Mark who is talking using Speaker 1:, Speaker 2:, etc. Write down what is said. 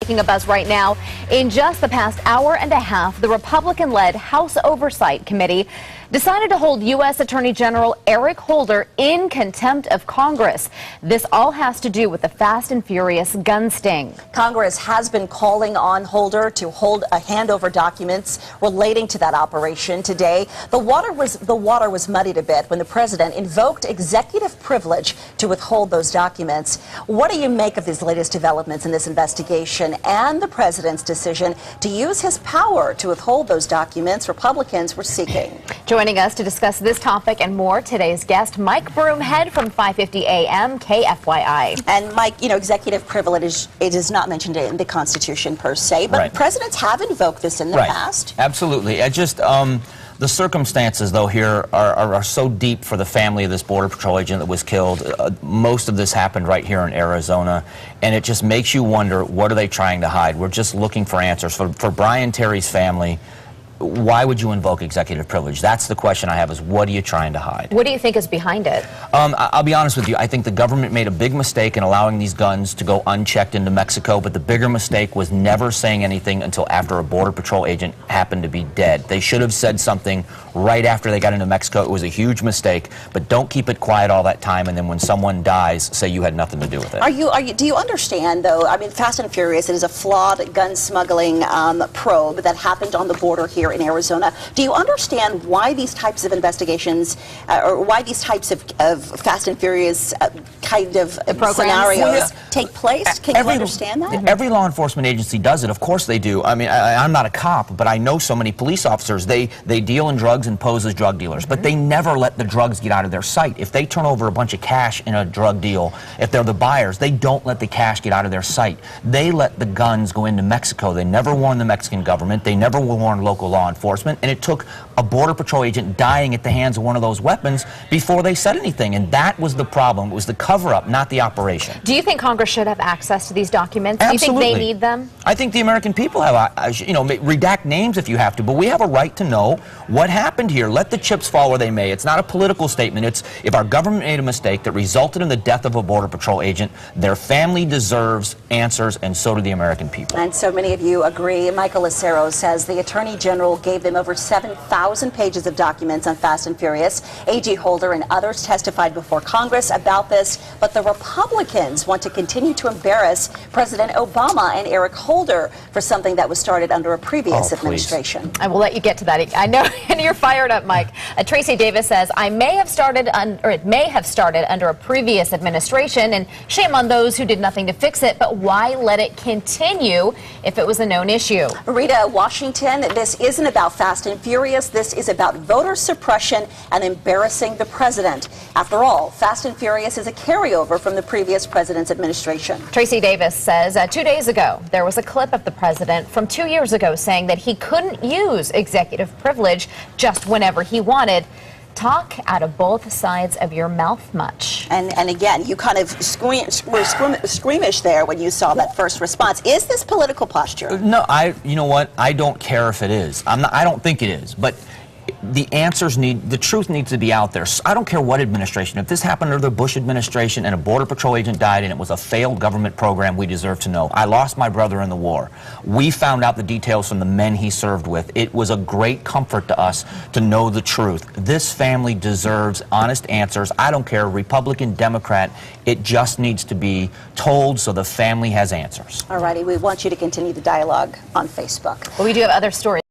Speaker 1: Making a buzz right now. In just the past hour and a half, the Republican-led House Oversight Committee decided to hold U.S. Attorney General Eric Holder in contempt of Congress. This all has to do with the Fast and Furious gun sting.
Speaker 2: Congress has been calling on Holder to hand over documents relating to that operation today. The water was muddied a bit when the president invoked executive privilege to withhold those documents. What do you make of these latest developments in this investigation and the president's decision to use his power to withhold those documents Republicans were seeking?
Speaker 1: Joining us to discuss this topic and more, today's guest, Mike Broomhead from 550 AM KFYI.
Speaker 2: And Mike, you know, executive privilege, it is not mentioned in the Constitution per se, but presidents have invoked this in the past.
Speaker 3: Absolutely. The circumstances, though, here are so deep for the family of this Border Patrol agent that was killed. Most of this happened right here in Arizona, and it just makes you wonder, what are they trying to hide? We're just looking for answers. For Brian Terry's family, why would you invoke executive privilege? That's the question I have, is what are you trying to hide?
Speaker 1: What do you think is behind it?
Speaker 3: I'll be honest with you. I think the government made a big mistake in allowing these guns to go unchecked into Mexico, but the bigger mistake was never saying anything until after a Border Patrol agent happened to be dead. They should have said something right after they got into Mexico. It was a huge mistake, but don't keep it quiet all that time, and then when someone dies, say you had nothing to do with it.
Speaker 2: Do you understand, though, I mean, Fast and Furious, it is a flawed gun smuggling probe that happened on the border here in Arizona. Do you understand why these types of investigations, or why these types of Fast and Furious kind of scenarios take place? Can you understand that?
Speaker 3: Every law enforcement agency does it. Of course they do. I mean, I'm not a cop, but I know so many police officers. They deal in drugs and pose as drug dealers, but they never let the drugs get out of their sight. If they turn over a bunch of cash in a drug deal, if they're the buyers, they don't let the cash get out of their sight. They let the guns go into Mexico. They never warn the Mexican government. They never warn local law enforcement, and it took a Border Patrol agent dying at the hands of one of those weapons before they said anything, and that was the problem. It was the cover-up, not the operation.
Speaker 1: Do you think Congress should have access to these documents?
Speaker 3: Absolutely.
Speaker 1: Do you think they need them?
Speaker 3: I think the American people have, you know, redact names if you have to, but we have a right to know what happened here. Let the chips fall where they may. It's not a political statement. It's if our government made a mistake that resulted in the death of a Border Patrol agent, their family deserves answers, and so do the American people.
Speaker 2: And so many of you agree. Michael Acero says the Attorney General gave them over 7,000 pages of documents on Fast and Furious. AG Holder and others testified before Congress about this, but the Republicans want to continue to embarrass President Obama and Eric Holder for something that was started under a previous administration.
Speaker 1: I will let you get to that. I know, and you're fired up, Mike. Tracy Davis says, it may have started under a previous administration, and shame on those who did nothing to fix it, but why let it continue if it was a known issue?
Speaker 2: Rita Washington, this isn't about Fast and Furious. This is about voter suppression and embarrassing the president. After all, Fast and Furious is a carryover from the previous president's administration.
Speaker 1: Tracy Davis says 2 days ago, there was a clip of the president from 2 years ago saying that he couldn't use executive privilege just whenever he wanted. Talk out of both sides of your mouth much.
Speaker 2: And again, you kind of were squeamish there when you saw that first response. Is this political posture?
Speaker 3: No, you know what? I don't care if it is. I don't think it is, but the answers the truth needs to be out there. I don't care what administration. If this happened under the Bush administration and a Border Patrol agent died and it was a failed government program, we deserve to know. I lost my brother in the war. We found out the details from the men he served with. It was a great comfort to us to know the truth. This family deserves honest answers. I don't care, Republican, Democrat. It just needs to be told so the family has answers.
Speaker 2: All righty, we want you to continue the dialogue on Facebook.
Speaker 1: Well, we do have other stories.